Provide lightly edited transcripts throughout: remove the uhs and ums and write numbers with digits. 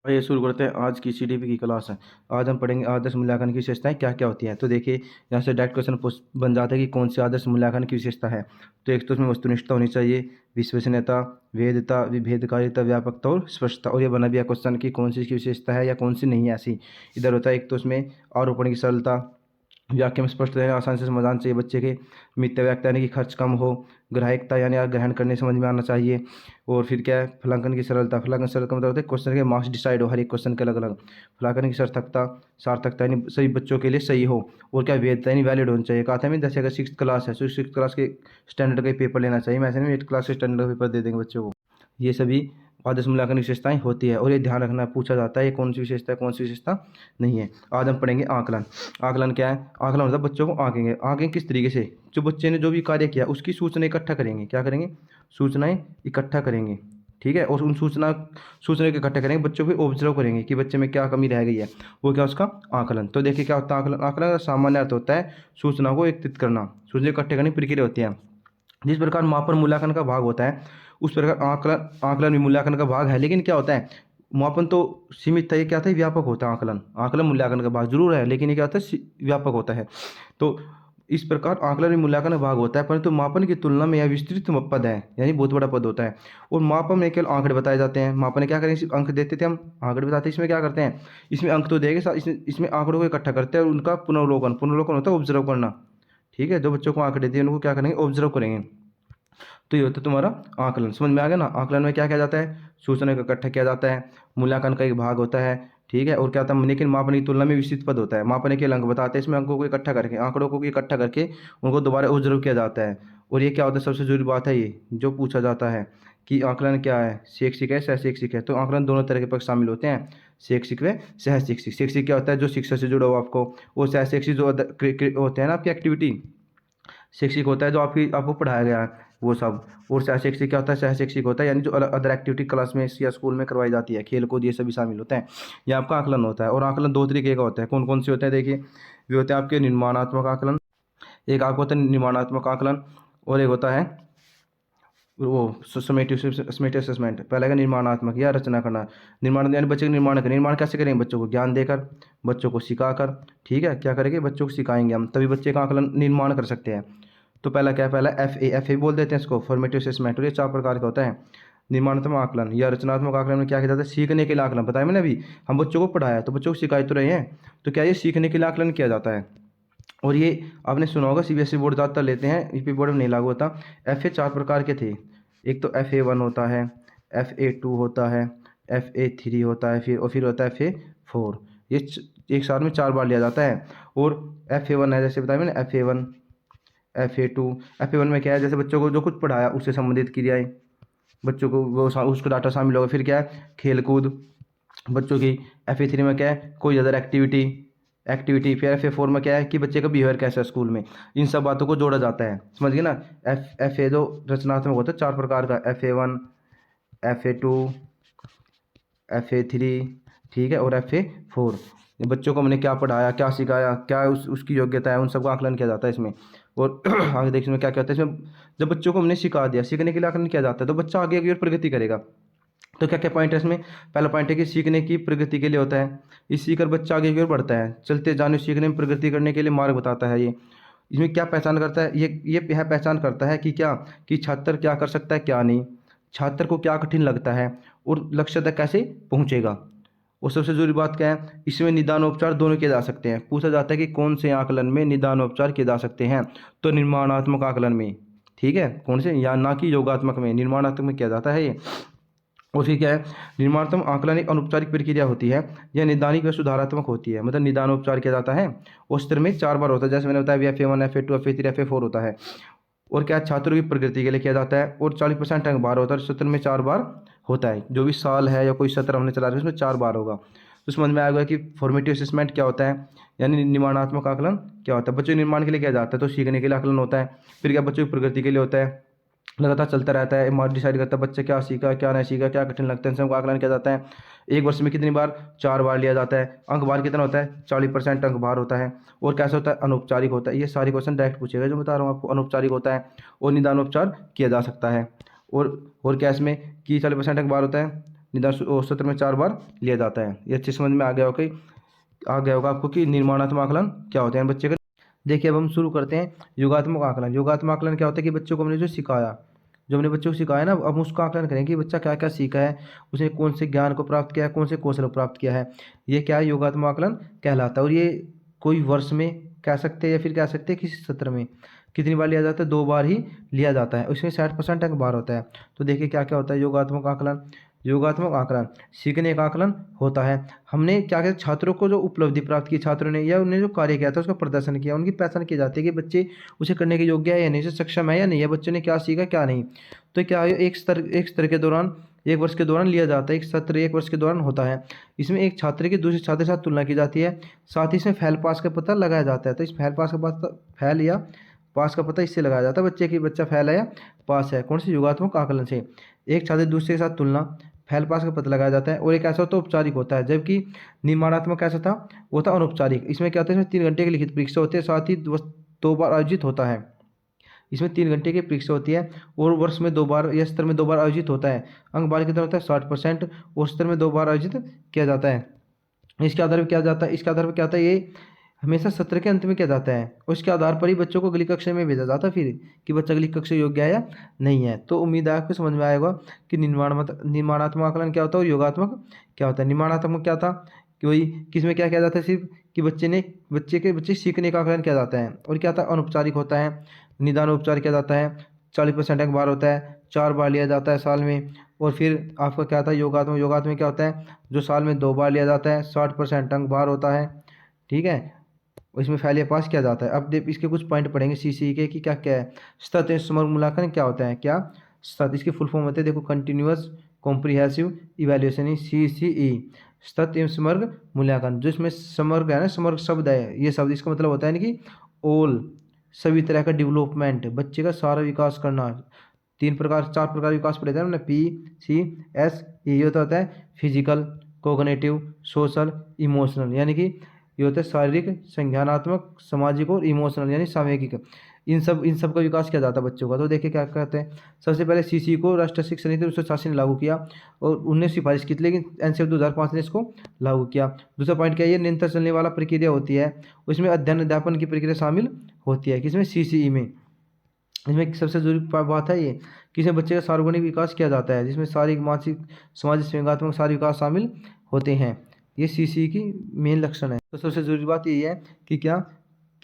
ये शुरू करते हैं आज की सीडीपी की क्लास है। आज हम पढ़ेंगे आदर्श मूल्यांकन की विशेषताएं क्या क्या होती हैं। तो देखिए यहाँ से डायरेक्ट क्वेश्चन बन जाता है कि कौन सी आदर्श मूल्यांकन की विशेषता है। तो एक तो उसमें वस्तुनिष्ठता होनी चाहिए, विश्वसनीयता, वेदता, विभेदकारिता, व्यापकता और स्पष्टता। और ये बना भी है क्वेश्चन की कौन सी इसकी विशेषता है या कौन सी नहीं है ऐसी। इधर होता है एक तो उसमें आरोपण की सरलता, वाक्य में स्पष्ट रहना, आसानी से समाधान चाहिए बच्चे के, मिथ्या व्याख्या यानी कि खर्च कम हो, ग्राह्यता यानी आप ग्रहण करने समझ में आना चाहिए। और फिर क्या है, फलांकन की सरलता। फलांकन सरल का मतलब होता है क्वेश्चन के मार्क्स डिसाइड हो हर एक क्वेश्चन के अलग अलग। फलांकन की सार्थकता, सार्थकता यानी सभी बच्चों के लिए सही हो। और क्या, वैधता यानी वैलिड होनी चाहिए। कहा था मैं जैसे अगर 6th क्लास है तो 6th क्लास के स्टैंडर्ड का ही पेपर लेना चाहिए, मैं ऐसे नहीं 8th क्लास के स्टैंडर्ड का पेपर दे देंगे बच्चों को। ये सभी आदर्श मूल्यांकन की विशेषताएं होती है। और ये ध्यान रखना, पूछा जाता है ये कौन सी विशेषता है कौन सी विशेषता नहीं है। आज हम पढ़ेंगे आकलन। आकलन क्या है? आकलन मतलब बच्चों को आंकेंगे। आंकें किस तरीके से? जो बच्चे ने जो भी कार्य किया उसकी सूचना इकट्ठा करेंगे। क्या करेंगे? सूचनाएं इकट्ठा करेंगे। ठीक है। और उन सूचना को इकट्ठा करेंगे, बच्चों को ऑब्जर्व करेंगे कि बच्चे में क्या कमी रह गई है, वो क्या उसका आकलन। तो देखिए क्या होता है आकलन। आकलन का सामान्य अर्थ होता है सूचना को एकत्रित करना, सूचना इकट्ठे करने की प्रक्रिया होती है। जिस प्रकार मापन मूल्यांकन का भाग होता है उस प्रकार आकलन आकलन भी मूल्यांकन का भाग है। लेकिन क्या होता है, मापन तो सीमित था, ये क्या था, व्यापक होता है। आकलन आकलन मूल्यांकन का भाग जरूर है, लेकिन ये क्या होता है, व्यापक होता है। तो इस प्रकार आकलन भी मूल्यांकन का भाग होता है, परंतु मापन की तुलना में यह विस्तृत पद है, यानी बहुत बड़ा पद होता है। और मापन में केवल आंकड़े बताए जाते हैं। मापन में क्या करेंगे, सिर्फ अंक देते थे हम, आंकड़े बताते हैं। इसमें क्या करते हैं, इसमें अंक तो देंगे, इसमें आंकड़ों को इकट्ठा करते हैं और उनका पुनर्वलोकन, पुनर्वलोकन होता है ऑब्जर्व करना। ठीक है। जो बच्चों को आंकड़े दिए उनको क्या करेंगे, ऑब्जर्व करेंगे। तो ये होता है तुम्हारा आकलन। समझ में आ गया ना। आकलन में क्या किया जाता है, सूचना को इकट्ठा किया जाता है, मूल्यांकन का एक भाग होता है। ठीक है। और क्या होता है, लेकिन मापने की तुलना में विस्तृत पद होता है। मापने के अंक बताते हैं, इसमें अंकों को इकट्ठा करके, आंकड़ों को इकट्ठा करके उनको दोबारा ऑब्जर्व किया जाता है। और ये क्या होता है, सबसे जरूरी बात है ये जो पूछा जाता है कि आकलन क्या है, शैक्षिक है सहशैक्षिक है। तो आकलन दोनों तरह के पक्ष शामिल होते हैं, शैक्षिक व सहशैक्षिक। शैक्षिक क्या होता है, जो शिक्षा से जुड़ा हो आपको। और सहशैक्षिक जो होते हैं ना आपकी एक्टिविटी। शैक्षिक होता है जो आपको पढ़ाया गया है वो सब। और सहशैक्षिक क्या होता है, सहशैक्षिक होता है यानी जो अदर एक्टिविटी क्लास में या स्कूल में करवाई जाती है, खेल कूद ये सभी शामिल होते हैं। ये आपका आकलन होता है। और आकलन दो तरीके का होता है। कौन कौन से होते हैं देखिए, वे होते हैं आपके निर्माणात्मक आकलन, एक आपको होता है निर्माणात्मक आकलन, और एक होता है वो समेटिव समेटिव असेसमेंट। पहले का निर्माणात्मक या रचना करना। निर्माण यानी बच्चे का निर्माण करें। निर्माण कैसे करेंगे, बच्चों को ज्ञान देकर, बच्चों को सिखाकर। ठीक है। क्या करेंगे, बच्चों को सिखाएंगे हम, तभी बच्चे का आकलन निर्माण कर सकते हैं। तो पहला क्या है, पहला एफ ए बोल देते हैं इसको, फॉर्मेटिव असेसमेंट। और ये 4 प्रकार का होता है। निर्माणात्मक आकलन या रचनात्मक आकलन में क्या किया जाता है, सीखने के लिए आकलन। बताया मैंने अभी, हम बच्चों को पढ़ाया तो बच्चों को सिखाए तो रहे हैं, तो क्या ये सीखने के लिए आकलन किया जाता है। और ये आपने सुना होगा सीबीएसई बोर्ड ज़्यादातर लेते हैं, यूपी बोर्ड में नहीं लागू होता। एफ ए 4 प्रकार के थे। एक तो FA1 होता है, FA2 होता है, FA3 होता है, फिर होता है FA4। ये एक साल में 4 बार लिया जाता है। और FA1 है, जैसे बताया मैंने, FA1 FA2। FA1 में क्या है, जैसे बच्चों को जो कुछ पढ़ाया उससे संबंधित क्रियाएं, बच्चों को वो उसका डाटा शामिल होगा। फिर क्या है, खेल कूद बच्चों की। FA3 में क्या है, कोई अदर एक्टिविटी एक्टिविटी। फिर FA4 में क्या है कि बच्चे का बिहेवियर कैसा है स्कूल में। इन सब बातों को जोड़ा जाता है। समझ गए ना। FA जो रचनात्मक होता है 4 प्रकार का, FA1, FA2, FA3। ठीक है। और FA4, बच्चों को हमने क्या पढ़ाया, क्या सिखाया, क्या उसकी योग्यता है, उन सबका आकलन किया जाता है इसमें। और आगे देखिए इसमें क्या क्या होता है इसमें, जब बच्चों को हमने सिखा दिया, सीखने के लिए आकलन किया जाता है, तो बच्चा आगे की ओर प्रगति करेगा। तो क्या क्या पॉइंट है इसमें, पहला पॉइंट है कि सीखने की प्रगति के लिए होता है। इस सीखकर बच्चा आगे की ओर बढ़ता है, चलते जाने सीखने में प्रगति करने के लिए मार्ग बताता है ये। इसमें क्या पहचान करता है, ये यह पहचान करता है कि क्या, कि छात्र क्या कर सकता है क्या नहीं, छात्र को क्या कठिन लगता है, और लक्ष्य तक कैसे पहुंचेगा। और सबसे जरूरी बात क्या है, इसमें निदानोपचार दोनों किए जा सकते हैं। पूछा जाता है कि कौन से आकलन में निदानोपचार किए जा सकते हैं, तो निर्माणात्मक आकलन में। ठीक है। कौन से, या ना कि योगात्मक में, निर्माणात्मक में किया जाता है ये। और फिर क्या है, निर्माणात्मक आकलन एक अनौपचारिक प्रक्रिया होती है, यह निदानिक व सुधारात्मक होती है। मतलब निदानोपचार किया जाता है, और सत्र में 4 बार होता है, जैसे मैंने बताया FA1 FA2 FA3 FA4 होता है। और क्या, छात्रों की प्रगति के लिए किया जाता है। और 40% अंक बार होता है, सत्र में 4 बार होता है। जो भी साल है या कोई सत्र हमने चला रहे हैं उसमें 4 बार होगा। तो समझ में आएगा कि फॉर्मेटिव असेसमेंट क्या होता है, यानी निर्माणात्मक आकलन क्या होता है। बच्चों के निर्माण के लिए किया जाता है, तो सीखने के लिए आकलन होता है। फिर क्या, बच्चों की प्रगति के लिए होता है, लगातार चलता रहता है, मार्क डिसाइड करता है बच्चे क्या सीखा क्या नहीं सीखा, क्या कठिन लगता है, इन सबका आकलन किया जाता है। एक वर्ष में कितनी बार, 4 बार लिया जाता है। अंक भार कितना होता है, 40% अंक भार होता है। और कैसे होता है, अनौपचारिक होता है। ये सारे क्वेश्चन डायरेक्ट पूछेगा जो बता रहा हूँ आपको, अनौपचारिक होता है। और निदानोपचार किया जा सकता है। और क्या इसमें कि 40% अंक भार होता है, निदान सत्र में 4 बार लिया जाता है। ये अच्छे समझ में आ गया होगा आपको कि निर्माणात्मक आकलन क्या होते हैं बच्चे का। देखिए अब हम शुरू करते हैं योगात्मक आकलन। योगात्मक आकलन क्या होता है कि बच्चों को हमने जो हमने बच्चों को सिखाया ना, अब उसका आकलन करें कि बच्चा क्या क्या सीखा है, उसने कौन से ज्ञान को प्राप्त किया है, कौन से कौशल को प्राप्त किया है। ये क्या है, योगात्मक आकलन कहलाता है। और ये कोई वर्ष में कह सकते हैं या फिर कह सकते हैं किसी सत्र में कितनी बार लिया जाता है, 2 बार ही लिया जाता है। उसमें 60% अंक बार होता है। तो देखिए क्या क्या होता है योगात्मक आकलन। योगात्मक आकलन सीखने का आकलन होता है। हमने क्या कहते हैं, छात्रों को जो उपलब्धि प्राप्त की छात्रों ने या उन्होंने जो कार्य किया था उसका प्रदर्शन किया, उनकी पहचान की जाती है कि बच्चे उसे करने के योग्य है या नहीं, उसे सक्षम है या नहीं है, बच्चों ने क्या सीखा क्या नहीं। तो क्या है, एक स्तर के दौरान, एक वर्ष के दौरान लिया जाता है। एक सत्र एक वर्ष के दौरान होता है। इसमें एक छात्र की दूसरे छात्र के साथ तुलना की जाती है। साथ ही इसमें फेल पास का पता लगाया जाता है। तो इस फेल या पास का पता इससे लगाया जाता है बच्चे की बच्चा फेल है या पास है। कौन से योगात्मक आकलन से। एक छात्र दूसरे के साथ तुलना, फेल पास का पता लगाया जाता है। और एक ऐसा होता है औपचारिक होता है, जबकि निर्माणात्मक कैसा था, वो था अनौपचारिक। इसमें क्या होता है, इसमें 3 घंटे की लिखित परीक्षा होती है, साथ ही 2 बार आयोजित होता है। इसमें 3 घंटे की परीक्षा होती है और वर्ष में 2 बार या सत्र में 2 बार आयोजित होता है। अंक बार कितना होता है 60% और सत्र में 2 बार आयोजित किया जाता है। इसके आधार पर क्या जाता है, इसके आधार पर क्या होता है, ये हमेशा सत्र के अंत में किया जाता है। और इसके आधार पर ही बच्चों को अगली कक्षा में भेजा जाता है फिर कि बच्चा अगली कक्षा योग्य है या नहीं है। तो उम्मीद है आपको समझ में आएगा कि निर्माणात्मक आकलन क्या होता है और योगात्मक क्या होता है। निर्माणात्मक क्या था कि वही किसमें क्या किया जाता है, सिर्फ कि बच्चे सीखने का आकलन किया जाता है। और क्या था, अनौपचारिक होता है, निदान उपचार किया जाता है, 40% अंक बार होता है, 4 बार लिया जाता है साल में। और फिर आपका क्या था योगात्मक क्या होता है, जो साल में 2 बार लिया जाता है, 60% अंक बार होता है। ठीक है, इसमें फेल या पास किया जाता है। अब देख इसके कुछ पॉइंट पढ़ेंगे सीसी के कि क्या क्या है। सतत समग्र मूल्यांकन क्या होता है, क्या सतत इसके फुल फॉर्म होते हैं, देखो कंटिन्यूअस कॉम्प्रिहेंसिव इवैल्यूएशन CCE, सतत एवं समग्र मूल्यांकन। जो इसमें समग्र है ना, समग्र शब्द है, ये शब्द इसका मतलब होता है ना कि ऑल, सभी तरह का डेवलपमेंट, बच्चे का सारा विकास करना। 4 प्रकार विकास पढ़े थे हमने, PCS। ये होता है फिजिकल, कोग्निटिव, सोशल, इमोशनल। यानी कि ये होता है शारीरिक, संज्ञानात्मक, सामाजिक और इमोशनल यानी सामूहिक। इन सब का विकास किया जाता है बच्चों का। तो देखिए क्या कहते हैं, सबसे पहले CC को राष्ट्रीय शिक्षा नीति 1986 ने लागू किया और 19 सिफारिश की थी, लेकिन NCF 2005 ने इसको लागू किया। दूसरा पॉइंट क्या है, ये निरंतर चलने वाला प्रक्रिया होती है, उसमें अध्ययन अध्यापन की प्रक्रिया शामिल होती है। किसमें, CCE में। इसमें सबसे जरूरी बात है ये कि इसमें बच्चे का सार्वजनिक विकास किया जाता है, जिसमें शारीरिक, मानसिक, सामाजिक, संज्ञानात्मक सारे विकास शामिल होते हैं। ये CCE की मेन लक्षण है। तो सबसे जरूरी बात यही है कि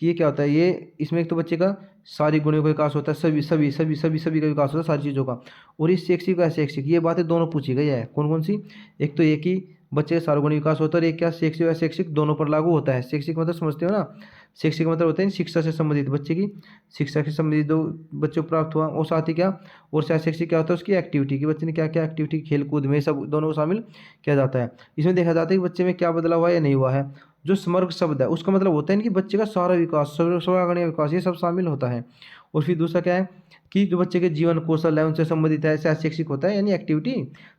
ये क्या होता है, ये इसमें एक तो बच्चे का सारी गुणों का विकास होता है, सभी का विकास होता है सारी चीज़ों का। और इस शैक्षिक का शैक्षिक ये बातें दोनों पूछी गई है। कौन कौन सी, एक तो ये कि बच्चे का सार्वजनिक विकास होता है और एक क्या शैक्षिक व शैक्षिक दोनों पर लागू होता है। शैक्षिक मतलब समझते हो ना, शैक्षिक मतलब होता है शिक्षा से संबंधित, बच्चे की शिक्षा से संबंधित जो बच्चों को प्राप्त हुआ। और साथ ही क्या, और शैक्षिक क्या होता है, उसकी एक्टिविटी की, बच्चे ने क्या क्या एक्टिविटी, खेल कूद में सब दोनों को शामिल किया जाता है। इसमें देखा जाता है कि बच्चे में क्या बदलाव हुआ या नहीं हुआ है। जो समग्र शब्द है उसका मतलब होता है कि बच्चे का सारा विकास, सर्वांगीण विकास, ये सब शामिल होता है। और फिर दूसरा क्या है कि जो बच्चे के जीवन कौशल है उनसे संबंधित है, शैक्षिक होता है यानी एक्टिविटी,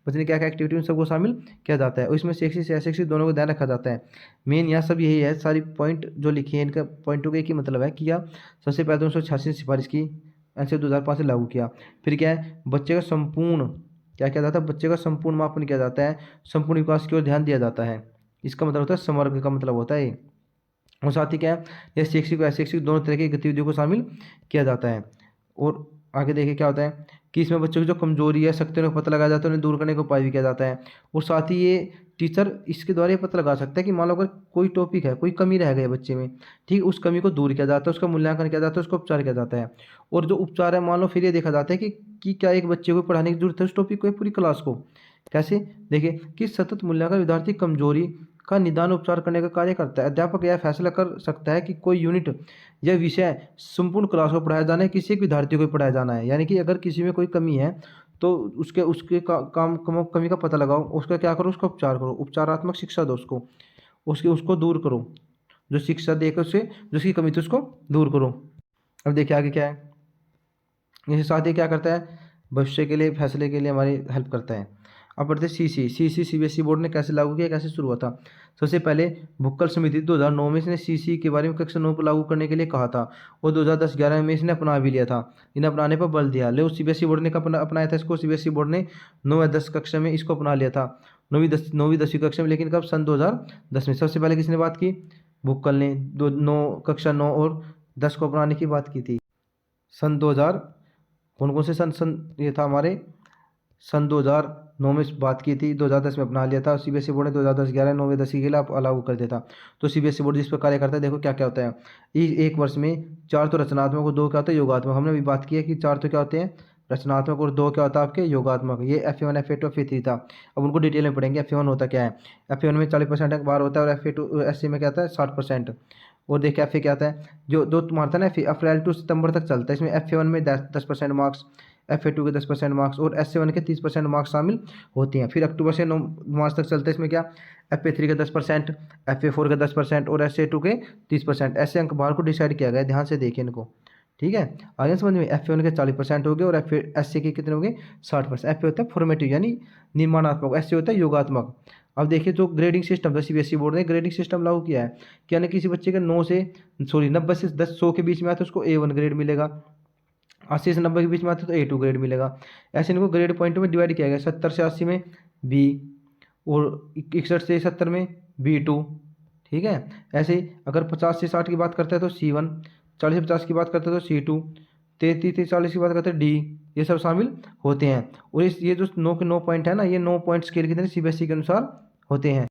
बच्चे ने क्या क्या एक्टिविटी उन सबको शामिल किया जाता है। और इसमें शैक्षिक से अशैक्षिक दोनों को ध्यान रखा जाता है। मेन यहाँ सब यही है, सारी पॉइंट जो लिखी है इनका पॉइंटों का एक ही मतलब है कि क्या, सबसे पहले 1986 सिफारिश की, NCF 2005 से लागू किया। फिर क्या है, बच्चे का संपूर्ण क्या किया जाता है, बच्चे का संपूर्ण मापन किया जाता है, संपूर्ण विकास की ओर ध्यान दिया जाता है। इसका मतलब होता है समग्र का मतलब होता है। और साथ ही क्या है, यह शैक्षिक व अशैक्षिक दोनों तरह की गतिविधियों को शामिल किया जाता है। और आगे देखिए क्या होता है कि इसमें बच्चों की जो कमजोरी है, शक्तियों का पता लगाया जाता है, उन्हें दूर करने का उपाय भी किया जाता है। और साथ ही ये टीचर इसके द्वारा ये पता लगा सकता है कि मान लो अगर कोई टॉपिक है, कोई कमी रह गई है बच्चे में, ठीक, उस कमी को दूर किया जाता है, उसका मूल्यांकन किया जाता है, उसको उपचार किया जाता है। और जो उपचार है, मान लो फिर ये देखा जाता है कि क्या एक बच्चे को पढ़ाने की जरूरत है उस टॉपिक को, पूरी क्लास को। कैसे, देखिए कि सतत मूल्यांकन विद्यार्थी कमजोरी का निदान उपचार करने का कार्य करता है। अध्यापक यह फैसला कर सकता है कि कोई यूनिट या विषय संपूर्ण क्लास को पढ़ाया जाना है, किसी एक विद्यार्थी को पढ़ाया जाना है। यानी कि अगर किसी में कोई कमी है तो कमी का पता लगाओ, उसका क्या करो, उसका उपचार करो, उपचारात्मक शिक्षा दो उसको दूर करो, जो शिक्षा देकर उससे जिसकी कमी थी उसको दूर करो। अब देखिए आगे क्या है, इसके साथ ही क्या करता है, भविष्य के लिए फैसले के लिए हमारी हेल्प करता है। अब पढ़ते सीबीएसई बोर्ड ने कैसे लागू किया, कैसे शुरू हुआ था। सबसे पहले भुक्कल समिति 2009 में इसने सीसी के बारे में कक्षा 9 को लागू करने के लिए कहा था और 2010-11 में इसने अपना भी लिया था। इन्हें अपनाने पर बल दिया, लेकिन सीबीएसई बोर्ड ने कब अपनाया था इसको, सीबीएसई बोर्ड ने 9 या 10 कक्षा में इसको अपना लिया था, 9वीं 10वीं कक्षा में, लेकिन कब, सन 2010 में। सबसे पहले किसने बात की, भुक्कल ने, कक्षा 9 और 10 को अपनाने की बात की थी। सन 2000 कौन कौन से सन ये था हमारे, सन 2009 में बात की थी, 2010 में अपना लिया था। सीबीएसई बोर्ड ने 2010-11 9वीं 10वीं के लिए लागू कर दिया था। तो सीबीएसई बोर्ड जिस पर कार्य करता है, देखो क्या क्या होता है। एक वर्ष में 4 तो रचनात्मक और 2 क्या होता है योगात्मक। हमने अभी बात की है कि 4 तो क्या होते हैं रचनात्मक और 2 क्या होता है आपके योगात्मक। ये FA1 FA2 FA3 था। अब उनको डिटेल में पढ़ेंगे। FA1 होता क्या है, FA1 में 40% एक बार होता है और FA2 SC में क्या आता है 60%। और देखिए FA क्या आता है, जो दो तुम्हारा था ना अप्रैल टू सितंबर तक चलता है। इसमें FA1 में 10% मार्क्स, FA2 के 10% मार्क्स और SA1 के 30% मार्क्स शामिल होते हैं। फिर अक्टूबर से 9 मार्च तक चलता है। इसमें क्या, FA3 के 10%, FA4 के 10% और SA2 के 30%। ऐसे अंक बाहर को डिसाइड किया गया है, ध्यान से देखिए इनको, ठीक है। आगे समझ में, FA1 के 40% हो गए और SC के कितने हो गए 60%। FA होता है फॉर्मेटिव यानी निर्माणात्मक, SC होता है योगात्मक। अब देखिए जो ग्रेडिंग सिस्टम था, सीबीएसई बोर्ड ने ग्रेडिंग सिस्टम लागू किया है कि यानी किसी बच्चे के 90 से 100 के बीच में आता है उसको A1 ग्रेड मिलेगा, 80 से 90 के बीच में आता है तो A2 ग्रेड मिलेगा। ऐसे इनको ग्रेड पॉइंट में डिवाइड किया गया, 70 से 80 में B और 61 से 70 में B2, ठीक है। ऐसे ही अगर 50 से 60 की बात करता है तो C1, 40 से 50 की बात करते हैं तो C2, 33 से 40 की बात करते हैं D, ये सब शामिल होते हैं। और ये जो 9 के 9 पॉइंट है ना, ये 9 पॉइंट स्केल कितने सीबीएसई के अनुसार होते हैं।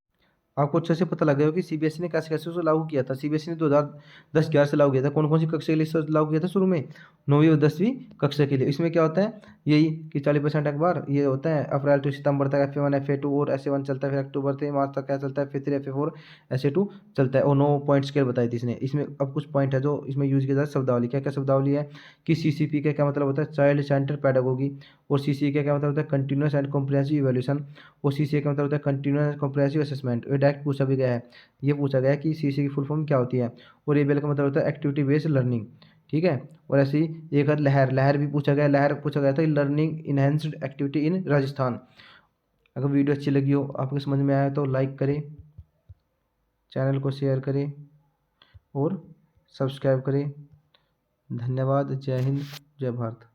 आपको अच्छे से पता लग गया कि सीबीएसई ने कैसे कैसे उसे लागू किया था। सीबीएसई ने 2010-11 से लागू किया था। कौन कौन सी कक्षा के लिए इसे लागू किया था शुरू में, 9वीं और 10वीं कक्षा के लिए। इसमें क्या होता है, यही कि 40% अखबार ये होता है अप्रैल टू सितंबर तक FA1 FA2 और SA1 चलता है। फिर अक्टूबर से मार्च तक क्या चलता है, FA3 FA4 SA2 चलता है। और 9 पॉइंट स्केल बताई थी इसने। इसमें अब कुछ पॉइंट है जो इसमें यूज किया जाता है। शब्दावली, क्या क्या शब्दावली है कि CCP का क्या मतलब होता है, चाइल्ड सेंटर पेडागोगी। और CCA का क्या मतलब होता है, कंटिन्यूस एंड कॉम्प्रिहेंसिव इवैल्यूएशन। और CCA का मतलब होता है कंटिन्यूस एंड कॉम्प्रिहेंसिव असेसमेंट। ये डायरेक्ट पूछा भी गया है, ये पूछा गया है कि CCA की फुल फॉर्म क्या होती है। और ABL का मतलब होता है एक्टिविटी बेस्ड लर्निंग, ठीक है। और ऐसे ही एक लहर भी पूछा गया, लहर पूछा गया था learning enhanced activity in Rajasthan. अगर वीडियो अच्छी लगी हो, आपको समझ में आया तो लाइक करें, चैनल को शेयर करें और सब्सक्राइब करें। धन्यवाद। जय हिंद, जय भारत।